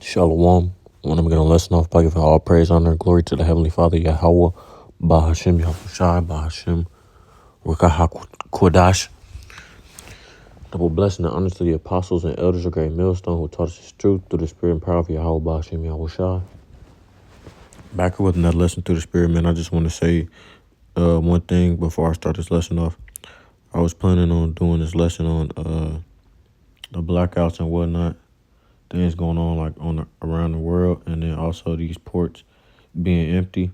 Shalom. When I'm going to lesson off by giving all praise, honor, and glory to the Heavenly Father, Yahweh, Bahashem, Yahushai, Bahashem, Rakaha Kodash. Double blessing and honor to the apostles and elders of Great Millstone who taught us His truth through the Spirit and power of Yahweh, Bahashem, Yahushai. Back with another lesson through the Spirit, man. I just want to say one thing before I start this lesson off. I was planning on doing this lesson on the blackouts and whatnot. Things going on like around the world, and then also these ports being empty.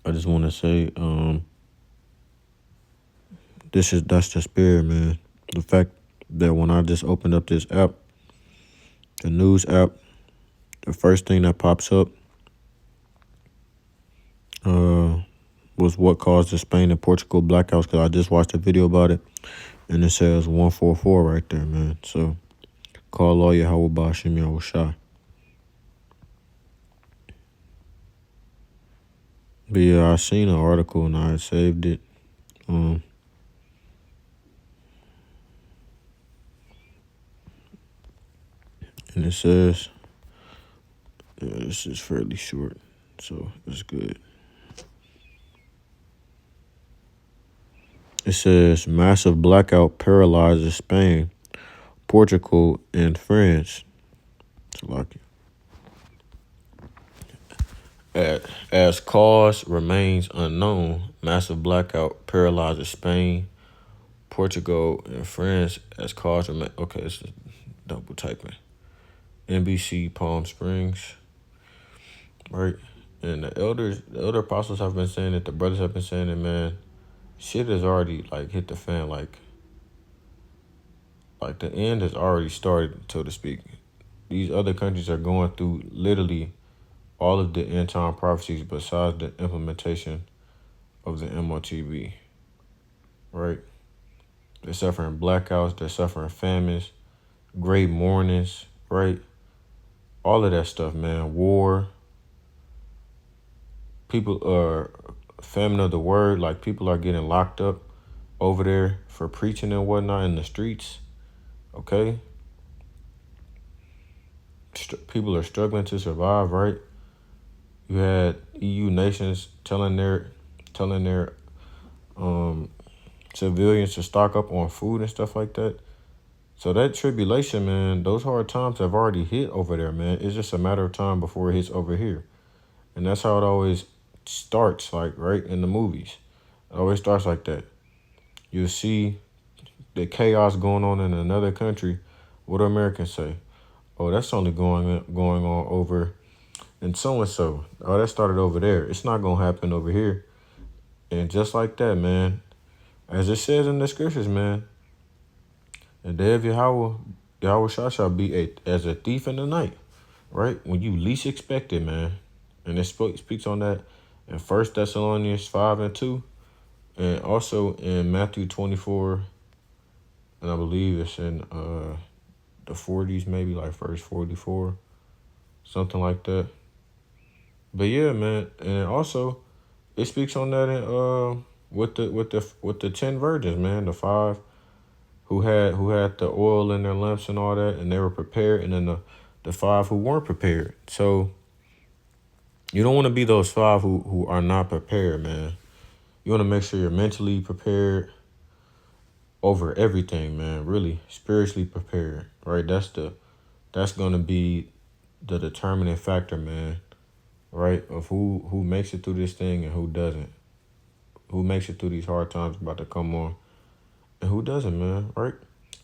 I just want to say, that's the spirit, man. The fact that when I just opened up this app, the news app, the first thing that pops up was what caused the Spain and Portugal blackouts. Because I just watched a video about it, and it says 144 right there, man. So call all Yahweh Bashim Yahushai. But yeah, I seen an article and I had saved it. And it says, this is fairly short, so it's good. It says, massive blackout paralyzes Spain, Portugal, and France. As cause remains unknown, massive blackout paralyzes Spain, Portugal, and France as cause remain. Okay, this is double typing. NBC Palm Springs, right? And the elder apostles have been saying it. The brothers have been saying it, man. Shit has already like hit the fan. Like the end has already started, so to speak. These other countries are going through literally all of the end time prophecies besides the implementation of the MOTB, right? They're suffering blackouts, they're suffering famines, great mournings, right? All of that stuff, man. War. People are famine of the word, like people are getting locked up over there for preaching and whatnot in the streets, okay? People are struggling to survive, right? You had EU nations telling their civilians to stock up on food and stuff like that. So that tribulation, man, those hard times have already hit over there, man. It's just a matter of time before it hits over here. And that's how it always starts, like, right, in the movies. It always starts like that. You'll see the chaos going on in another country. What do Americans say? Oh, that's only going on over in so-and-so. Oh, that started over there. It's not going to happen over here. And just like that, man, as it says in the scriptures, man, the day of Yahweh shall be as a thief in the night, right? When you least expect it, man. And it speaks on that in 1 Thessalonians 5:2, and also in Matthew 24, and I believe it's in the 40s, maybe like verse 44, something like that. But yeah, man, and also it speaks on that in with the 10 virgins, man, the 5 who had the oil in their lamps and all that, and they were prepared, and then the 5 who weren't prepared. So you don't want to be those 5 who are not prepared, man. You want to make sure you're mentally prepared over everything, man. Really spiritually prepared, right? That's gonna be the determining factor, man. Right, of who makes it through this thing and who doesn't. Who makes it through these hard times about to come on, and who doesn't, man. Right.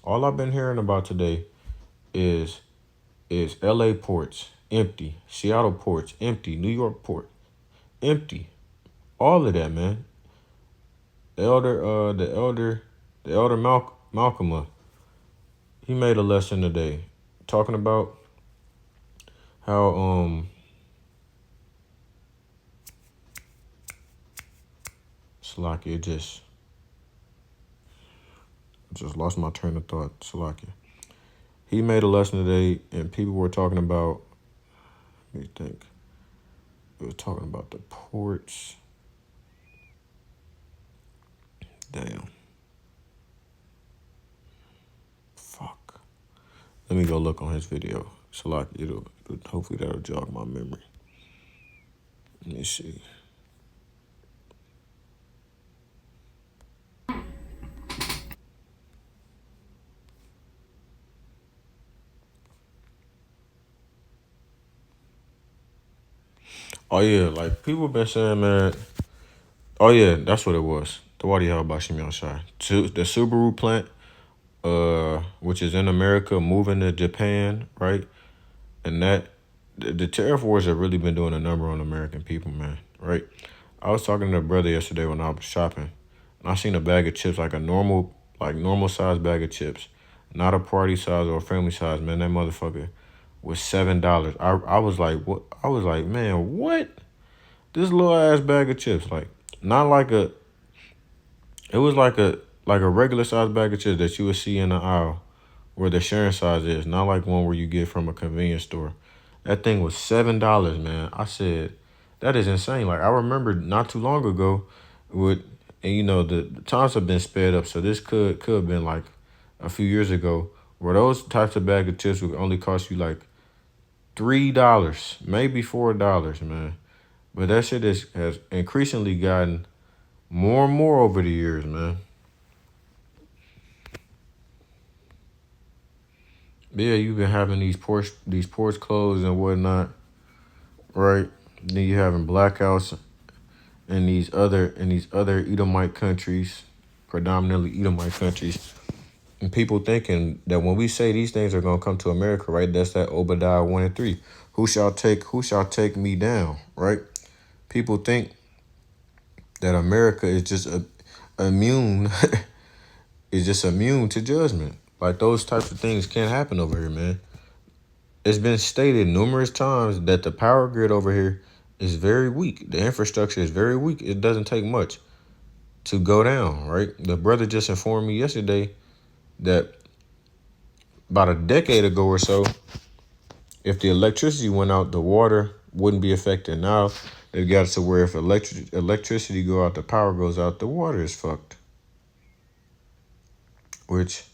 All I've been hearing about today is L.A. ports empty, Seattle ports empty, New York port empty, all of that, man. The elder Malcolm, he made a lesson today, talking about how Salakia just lost my train of thought. Salakia. He made a lesson today, and people were talking about. Let me think. We were talking about the ports. Damn. Fuck. Let me go look on his video. So like it'll hopefully that'll jog my memory. Let me see. Oh yeah, like people been saying, man. Oh yeah, that's what it was. The Wadi Habashimi outside. The Subaru plant, which is in America, moving to Japan, right? And that the tariff wars have really been doing a number on American people, man. Right? I was talking to a brother yesterday when I was shopping, and I seen a bag of chips, like normal size bag of chips, not a party size or a family size. Man, that motherfucker was $7. I was like, what? I was like, man, what? This little ass bag of chips, like not like a. It was like a regular size bag of chips that you would see in the aisle where the sharing size is, not like one where you get from a convenience store. That thing was $7, man. I said, that is insane. Like I remember not too long ago, with and the times have been sped up, so this could have been like a few years ago, where those types of bag of chips would only cost you like $3, maybe $4, man. But that shit has increasingly gotten more and more over the years, man. But yeah, you've been having these porch closed and whatnot, right? Then you having blackouts in these other Edomite countries, predominantly Edomite countries, and people thinking that when we say these things are gonna come to America, right? That's that Obadiah 1:3. Who shall take me down, right? People think that America is just immune, is just immune to judgment. Like those types of things can't happen over here, man. It's been stated numerous times that the power grid over here is very weak. The infrastructure is very weak. It doesn't take much to go down, right? The brother just informed me yesterday that about a decade ago or so, if the electricity went out, the water wouldn't be affected. Now they've got it to where if electricity go out, the power goes out, the water is fucked. Which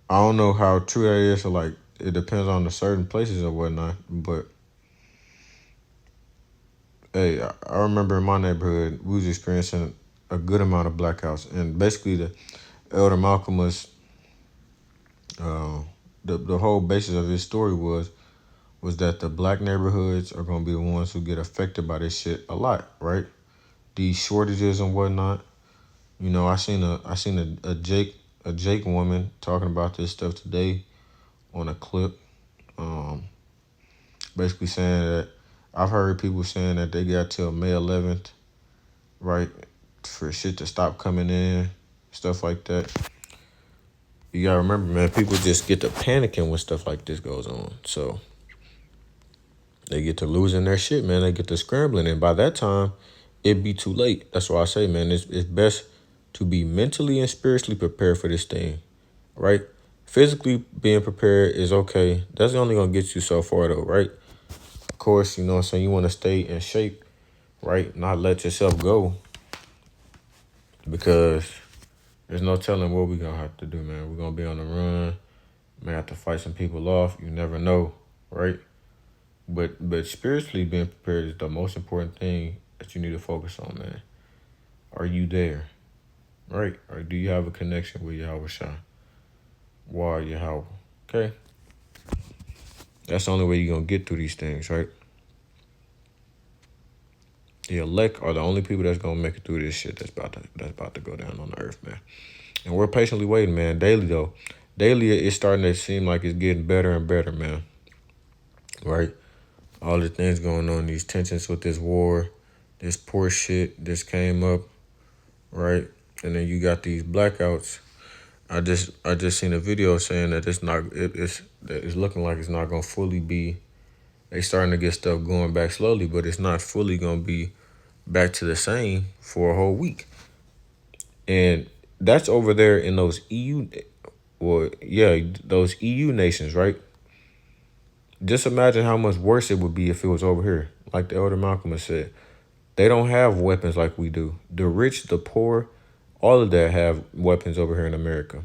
I don't know how true that is. So like it depends on the certain places and whatnot. But hey, I remember in my neighborhood we was experiencing a good amount of blackouts, and basically the Elder Malcolm was the whole basis of his story was that the black neighborhoods are gonna be the ones who get affected by this shit a lot, right? These shortages and whatnot. I seen a Jake woman talking about this stuff today on a clip, um, basically saying that I've heard people saying that they got till May 11th, right, for shit to stop coming in, stuff like that. You gotta remember, man, people just get to panicking when stuff like this goes on. So they get to losing their shit, man. They get to scrambling. And by that time, it'd be too late. That's why I say, man, it's best to be mentally and spiritually prepared for this thing, right? Physically being prepared is okay. That's only going to get you so far, though, right? Of course, you know what I'm saying? You want to stay in shape, right? Not let yourself go, because there's no telling what we're going to have to do, man. We're going to be on the run. May have to fight some people off. You never know, right? But spiritually being prepared is the most important thing that you need to focus on, man. Are you there? Right? Or do you have a connection with Yahweh Shah? Why Yahweh? Okay? That's the only way you're going to get through these things, right? The elect are the only people that's going to make it through this shit that's about to go down on the earth, man. And we're patiently waiting, man. Daily, though. Daily, it's starting to seem like it's getting better and better, man. Right? All the things going on, these tensions with this war, this poor shit, this came up, right? And then you got these blackouts. I just seen a video saying that it's looking like it's not gonna fully be. They starting to get stuff going back slowly, but it's not fully gonna be back to the same for a whole week. And that's over there in those EU, well, yeah, those EU nations, right? Just imagine how much worse it would be if it was over here. Like the elder Malcolm has said, they don't have weapons like we do. The rich, the poor, all of that have weapons over here in America.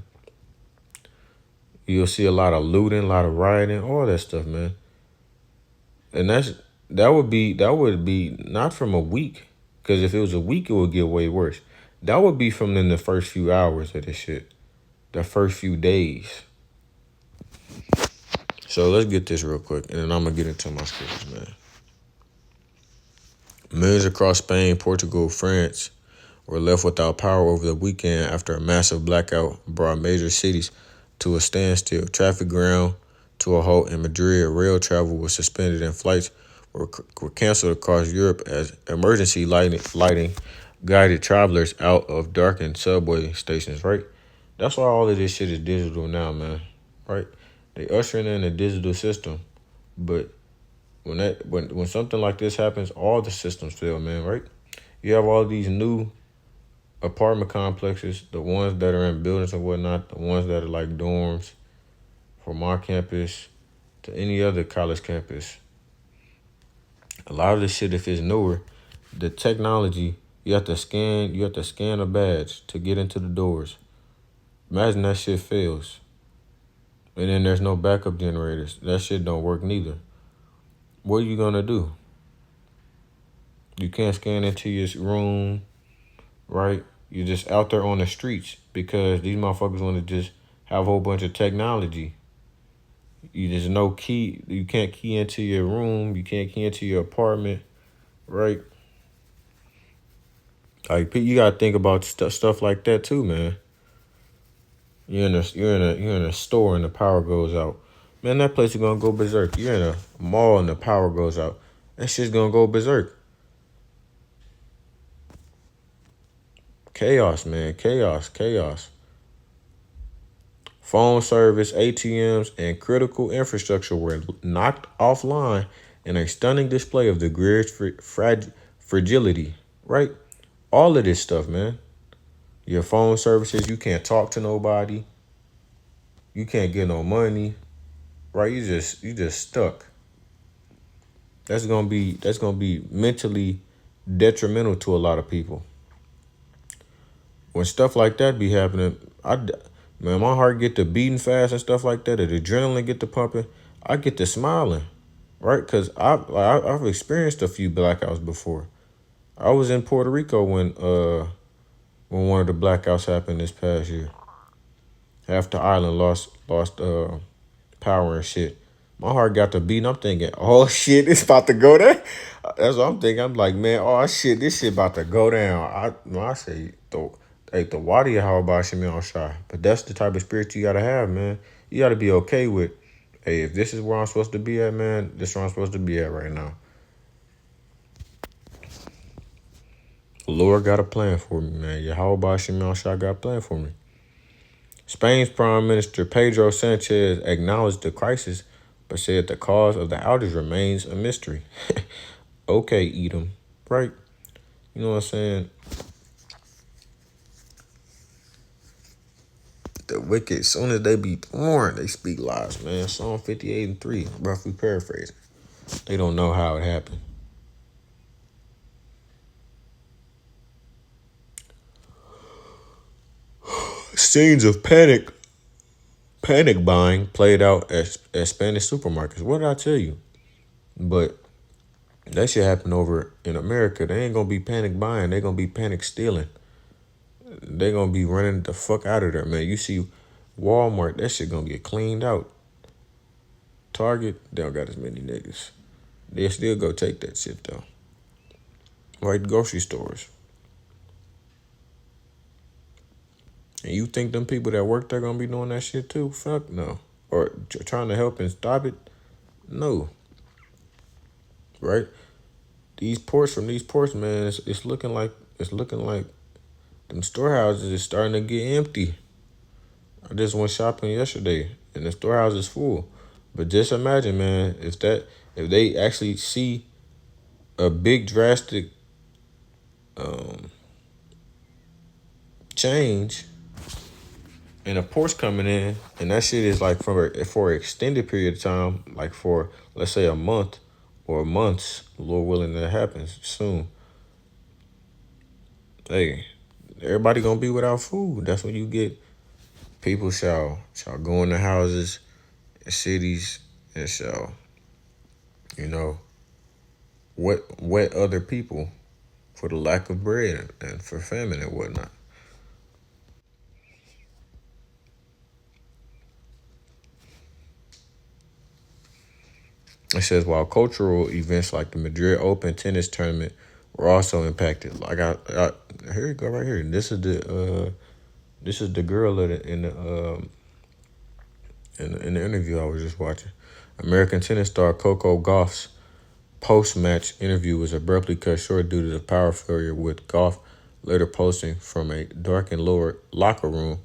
You'll see a lot of looting, a lot of rioting, all that stuff, man. And that would be not from a week, because if it was a week, it would get way worse. That would be from in the first few hours of this shit, the first few days. So let's get this real quick, and then I'm gonna get into my scriptures, man. Millions across Spain, Portugal, France were left without power over the weekend after a massive blackout brought major cities to a standstill. Traffic ground to a halt in Madrid. Rail travel was suspended and flights were canceled across Europe as emergency lighting guided travelers out of darkened subway stations, right? That's why all of this shit is digital now, man, right? They ushering in a digital system, but when something like this happens, all the systems fail, man, right? You have all these new apartment complexes, the ones that are in buildings and whatnot, the ones that are like dorms from our campus to any other college campus. A lot of this shit, if it's newer, the technology, you have to scan a badge to get into the doors. Imagine that shit fails. And then there's no backup generators. That shit don't work neither. What are you gonna do? You can't scan into your room, right? You're just out there on the streets because these motherfuckers want to just have a whole bunch of technology. There's no key. You can't key into your room. You can't key into your apartment, right? Like you gotta think about stuff like that too, man. You're in a store and the power goes out. Man, that place is gonna go berserk. You're in a mall and the power goes out. That shit's gonna go berserk. Chaos, man. Chaos. Phone service, ATMs, and critical infrastructure were knocked offline in a stunning display of the grid's fragility, right? All of this stuff, man. Your phone services, you can't talk to nobody. You can't get no money, right? You just stuck. That's gonna be mentally detrimental to a lot of people. When stuff like that be happening, man, my heart get to beating fast and stuff like that. The adrenaline get to pumping. I get to smiling, right? Cause I've experienced a few blackouts before. I was in Puerto Rico when one of the blackouts happened this past year. Half the island lost power and shit. My heart got to beating. I'm thinking, oh shit, it's about to go there. That's what I'm thinking. I'm like, man, oh shit, this shit about to go down. I say, hey, the water how about me on shy. But that's the type of spirit you gotta have, man. You gotta be okay with, hey, if this is where I'm supposed to be at, man, this is where I'm supposed to be at right now. The Lord got a plan for me, man. Yahweh Shimon Shah got a plan for me. Spain's Prime Minister Pedro Sanchez acknowledged the crisis, but said the cause of the outage remains a mystery. Okay, Edom, right? You know what I'm saying? The wicked, as soon as they be born, they speak lies, man. Psalm 58:3, roughly paraphrasing. They don't know how it happened. Scenes of panic buying played out at Spanish supermarkets. What did I tell you? But that shit happened over in America. They ain't gonna be panic buying. They gonna be panic stealing. They gonna be running the fuck out of there, man. You see Walmart, that shit gonna get cleaned out. Target, they don't got as many niggas. They still go take that shit though. Right, grocery stores. And you think them people that work there gonna be doing that shit too? Fuck no. Or trying to help and stop it? No. Right? These ports, man, it's looking like them storehouses is starting to get empty. I just went shopping yesterday and the storehouse is full. But just imagine, man, if they actually see a big drastic change and a port's coming in, and that shit is like for an extended period of time, like for let's say a month or months, Lord willing, that happens soon. Hey, everybody gonna be without food. That's when you get People shall go into houses and cities and shall, you know, wet other people for the lack of bread and for famine and whatnot. It says while cultural events like the Madrid Open tennis tournament were also impacted. Like here you go right here. This is the girl in the interview I was just watching. American tennis star Coco Gauff's post-match interview was abruptly cut short due to the power failure, with Gauff later posting from a darkened lower locker room.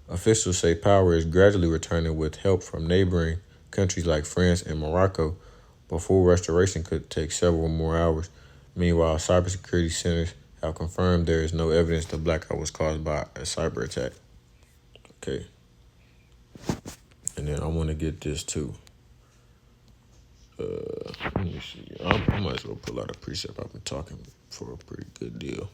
Officials say power is gradually returning with help from neighboring countries like France and Morocco, but full restoration could take several more hours. Meanwhile, cybersecurity centers have confirmed there is no evidence the blackout was caused by a cyber attack. Okay. And then I want to get this too. Let me see. I might as well pull out a precept. I've been talking for a pretty good deal.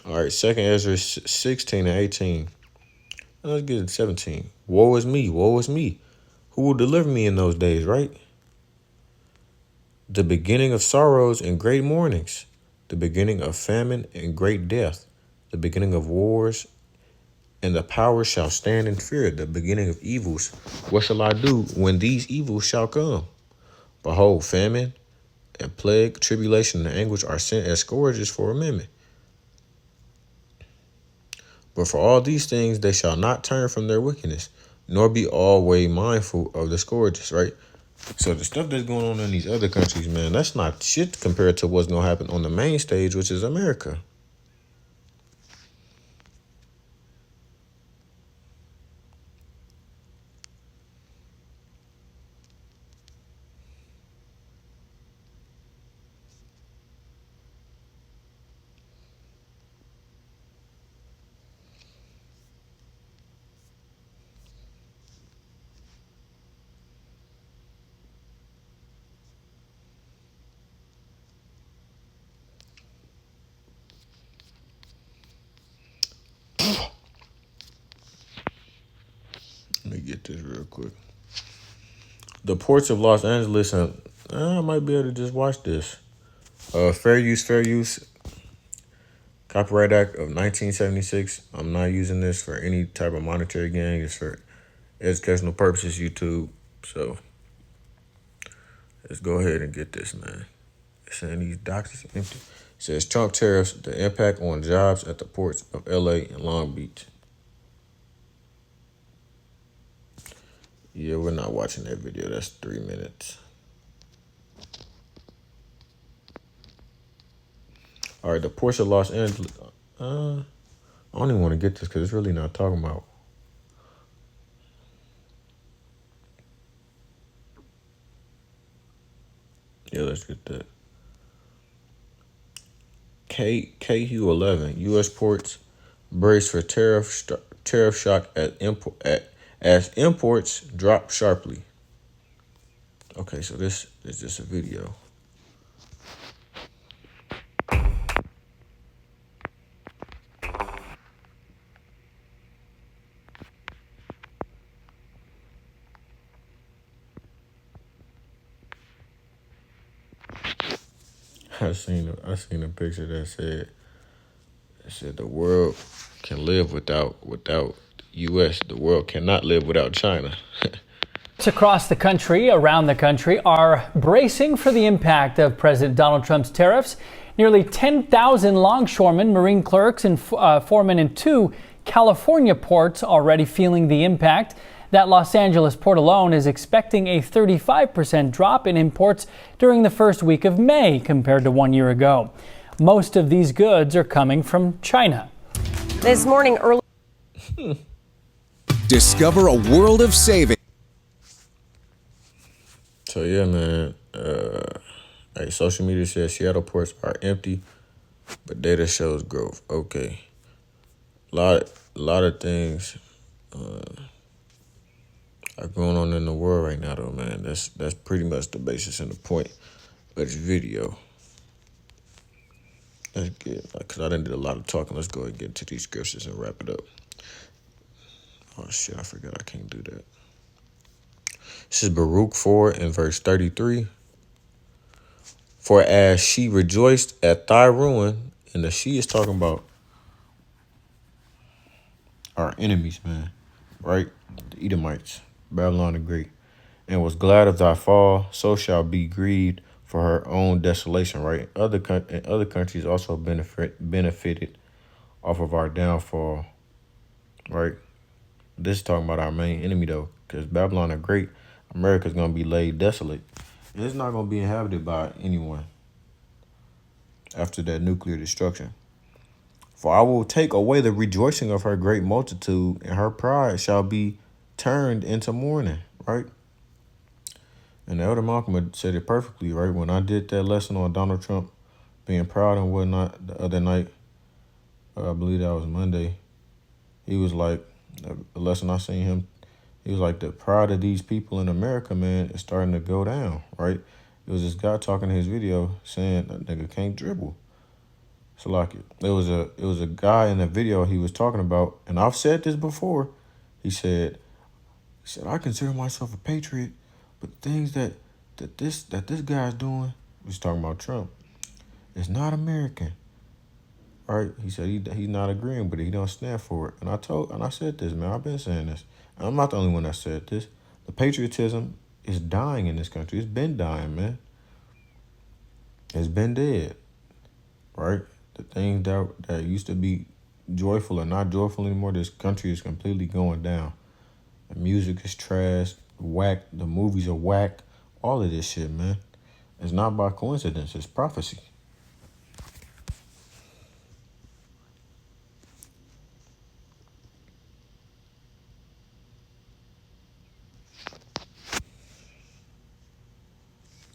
All right, second Ezra 16 and 18. Let's get it 17. Woe is me, woe is me. Who will deliver me in those days, right? The beginning of sorrows and great mournings, the beginning of famine and great death, the beginning of wars, and the power shall stand in fear, the beginning of evils. What shall I do when these evils shall come? Behold, famine and plague, tribulation, and anguish are sent as scourges for a moment. But for all these things they shall not turn from their wickedness, nor be always mindful of the scourges, right? So the stuff that's going on in these other countries, man, that's not shit compared to what's going to happen on the main stage, which is America. Let me get this real quick. The ports of Los Angeles, and I might be able to just watch this. Fair use. Copyright Act of 1976. I'm not using this for any type of monetary gain. It's for educational purposes, YouTube. So let's go ahead and get this, man. It's saying these docks is empty. It says Trump tariffs, the impact on jobs at the ports of LA and Long Beach. Yeah, we're not watching that video. That's 3 minutes. All right, the ports of Los Angeles. I don't even want to get this because it's really not talking about. Yeah, let's get that. KU11. U.S. ports brace for tariff shock as imports drop sharply. Okay, so this is just a video. I seen a picture that said the world can live without U.S. The world cannot live without China. Across the country, around the country, are bracing for the impact of President Donald Trump's tariffs. Nearly 10,000 longshoremen, marine clerks, and foremen in 2 California ports already feeling the impact. That Los Angeles port alone is expecting a 35% drop in imports during the first week of May compared to 1 year ago. Most of these goods are coming from China. This morning early. Discover a world of saving. So yeah, man. Social media says Seattle ports are empty, but data shows growth. Okay, a lot of things are going on in the world right now, though, man. That's pretty much the basis and the point of this video. Let's get, because I didn't do a lot of talking. Let's go ahead and get into these scriptures and wrap it up. Oh, shit, I forgot I can't do that. This is Baruch 4 and verse 33. For as she rejoiced at thy ruin, and the she is talking about our enemies, man, right? The Edomites, Babylon the Great, and was glad of thy fall, so shall be grieved for her own desolation, right? Other countries also benefited off of our downfall, right? This is talking about our main enemy, though, because Babylon the Great, America's going to be laid desolate. It's not going to be inhabited by anyone after that nuclear destruction. For I will take away the rejoicing of her great multitude, and her pride shall be turned into mourning, right? And Elder Malcolm had said it perfectly, right? When I did that lesson on Donald Trump being proud and whatnot the other night, I believe that was Monday, he was like, the lesson I seen him, he was like, the pride of these people in America, man, is starting to go down, right? It was this guy talking in his video saying that nigga can't dribble. So like it was a guy in the video he was talking about, and I've said this before. He said I consider myself a patriot, but things that this guy's doing, he's talking about Trump, is not American. Right? He said he's not agreeing, but he don't stand for it. And I said this, man. I've been saying this. And I'm not the only one that said this. The patriotism is dying in this country. It's been dying, man. It's been dead. Right? The things that used to be joyful are not joyful anymore. This country is completely going down. The music is trash, whack. The movies are whack. All of this shit, man. It's not by coincidence. It's prophecy.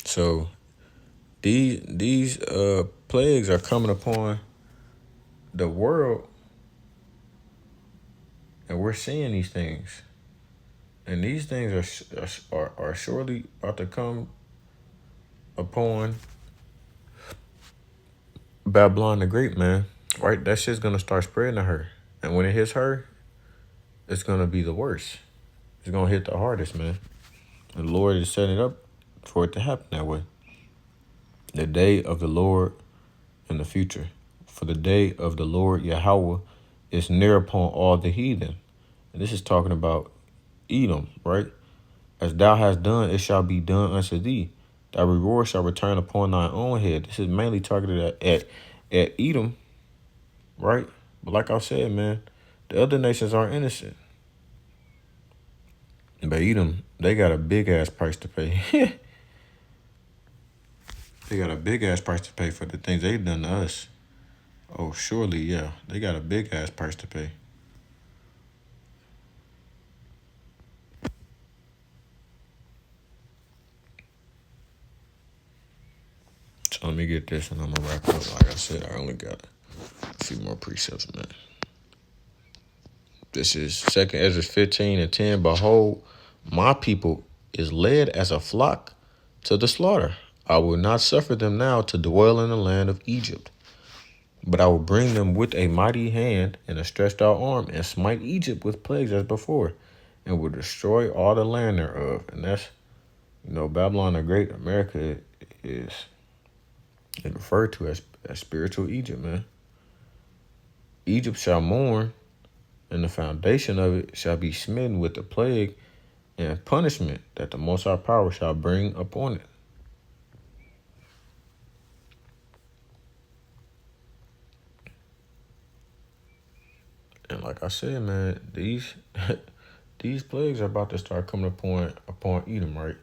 So these plagues are coming upon the world, and we're seeing these things, and these things are surely about to come upon Babylon the Great, man. Right, that shit's gonna start spreading to her, and when it hits her, it's gonna be the worst. It's gonna hit the hardest, man. The Lord is setting it up for it to happen that way. The day of the Lord in the future, for the day of the Lord Yahweh is near upon all the heathen. And this is talking about Edom, right? As thou hast done, it shall be done unto thee. Thy reward shall return upon thine own head. This is mainly targeted at Edom, right? But like I said, man, the other nations are innocent. But Edom, they got a big ass price to pay. They got a big ass price to pay for the things they've done to us. Oh, surely, yeah. They got a big ass price to pay. So let me get this and I'm gonna wrap up. Like I said, I only got a few more precepts, man. This is 2nd Ezra 15 and 10. Behold, my people is led as a flock to the slaughter. I will not suffer them now to dwell in the land of Egypt, but I will bring them with a mighty hand and a stretched out arm, and smite Egypt with plagues as before, and will destroy all the land thereof. And that's, Babylon the Great, America is referred to as spiritual Egypt, man. Egypt shall mourn, and the foundation of it shall be smitten with the plague and punishment that the Most High Power shall bring upon it. And like I said, man, these plagues are about to start coming upon Edom, right?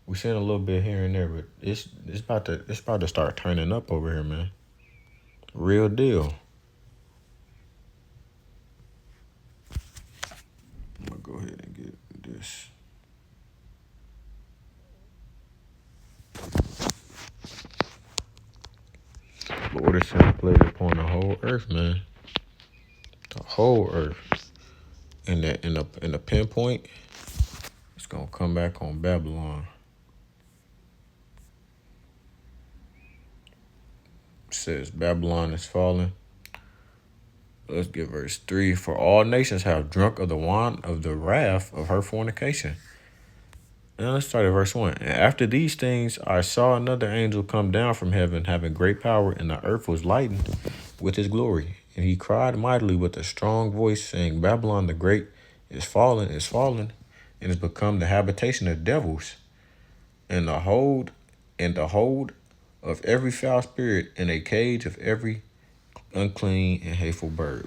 We're seeing a little bit here and there, but it's about to start turning up over here, man. Real deal. I'm gonna go ahead and get this. Lord is sending plague upon the whole earth, man. The whole earth. And the pinpoint, it's gonna come back on Babylon. says Babylon is fallen. Let's get verse 3. For all nations have drunk of the wine of the wrath of her fornication. Now let's start at verse 1. And after these things, I saw another angel come down from heaven, having great power, and the earth was lightened with his glory. And he cried mightily with a strong voice, saying, Babylon the Great is fallen, and is become the habitation of devils, and the hold of every foul spirit, and a cage of every unclean and hateful bird.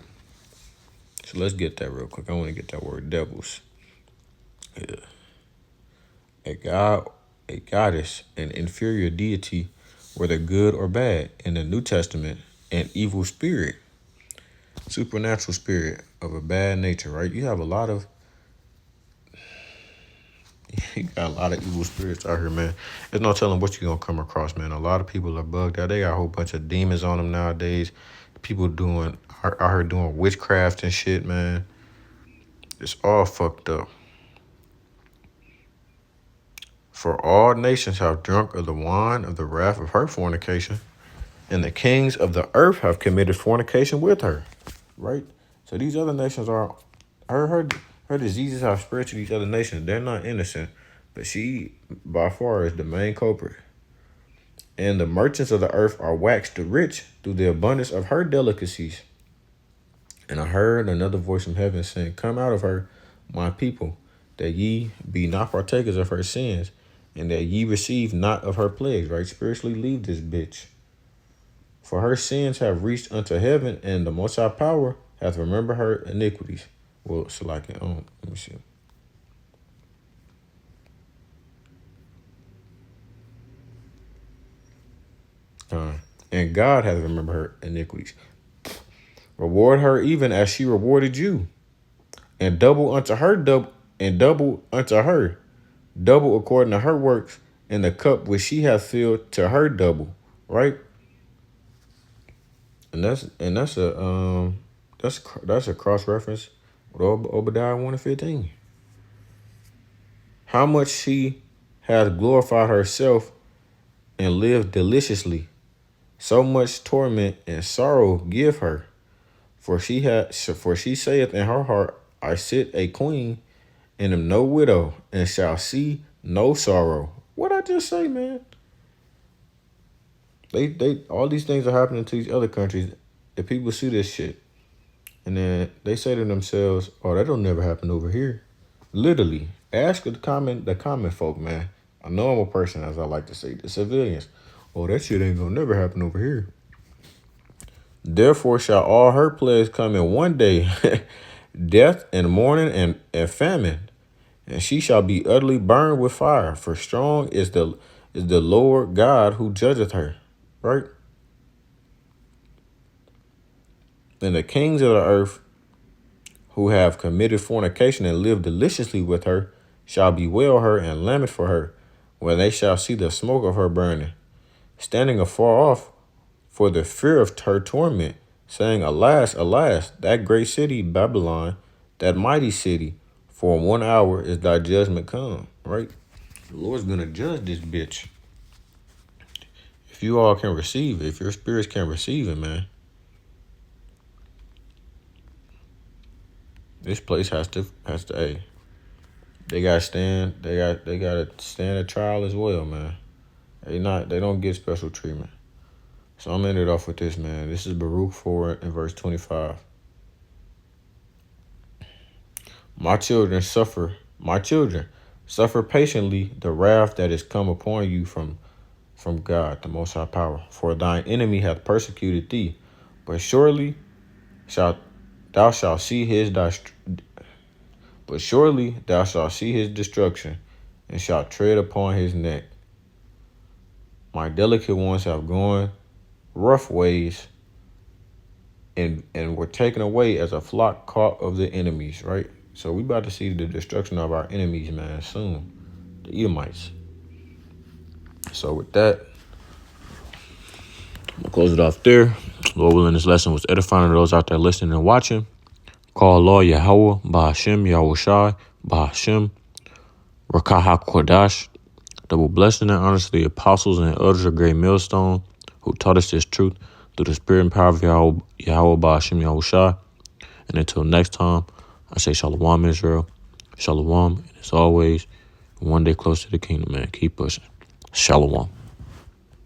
So let's get that real quick. I want to get that word devils. Yeah. A god, a goddess, an inferior deity, whether good or bad, in the New Testament, an evil spirit, supernatural spirit of a bad nature, right? You got a lot of evil spirits out here, man. There's no telling what you're gonna come across, man. A lot of people are bugged out. They got a whole bunch of demons on them nowadays. People out here doing witchcraft and shit, man. It's all fucked up. For all nations have drunk of the wine of the wrath of her fornication, and the kings of the earth have committed fornication with her. Right? So these other nations are her diseases have spread to these other nations. They're not innocent, but she by far is the main culprit. And the merchants of the earth are waxed rich through the abundance of her delicacies. And I heard another voice from heaven saying, Come out of her, my people, that ye be not partakers of her sins, and that ye receive not of her plagues. Right? Spiritually leave this bitch. For her sins have reached unto heaven, and the Most High Power hath remembered her iniquities. Well, so like, let me see. And God hath remembered her iniquities. Reward her even as she rewarded you, and double unto her, double according to her works, and the cup which she hath filled to her double. Right? And that's a cross reference with Obadiah 1:15. How much she has glorified herself and lived deliciously, so much torment and sorrow give her. For she saith in her heart, I sit a queen, and am no widow, and shall see no sorrow. What I just say, man? They all these things are happening to these other countries. If people see this shit, and then they say to themselves, "Oh, that'll never happen over here." Literally, ask the common folk, man. A normal person, as I like to say, the civilians. Oh, that shit ain't gonna never happen over here. Therefore shall all her plagues come in one day, death and mourning and famine, and she shall be utterly burned with fire. For strong is the Lord God who judgeth her. Right? And the kings of the earth who have committed fornication and lived deliciously with her shall bewail her and lament for her, when they shall see the smoke of her burning, standing afar off for the fear of her torment, saying, Alas, alas, that great city, Babylon, that mighty city, for in 1 hour is thy judgment come. Right? The Lord's going to judge this bitch. If you all can receive it, if your spirits can receive it, man, this place has to hey, they gotta stand a trial as well, man. They don't get special treatment. So I'm ending it off with this, man. This is Baruch 4 and verse 25. My children, suffer patiently the wrath that is come upon you from God, the Most High Power. For thine enemy hath persecuted thee, but surely thou shalt see his destruction, and shalt tread upon his neck. My delicate ones have gone rough ways, and were taken away as a flock caught of the enemies. Right? So we about to see the destruction of our enemies, man, soon. The Edomites. So with that, I'm gonna close it off there. Lord willing, this lesson was edifying to those out there listening and watching. Call Allah Yahweh, Bahashem, Yahushai, Bahashem, Rakaha Kodash. Double blessing and honor to the apostles and elders of Great Millstone who taught us this truth. through the spirit and power of Yahweh Ba'ashem Yahushua. And until next time, I say Shalom, Israel. Shalom, and as always, one day closer to the kingdom, man. Keep pushing. Shalom.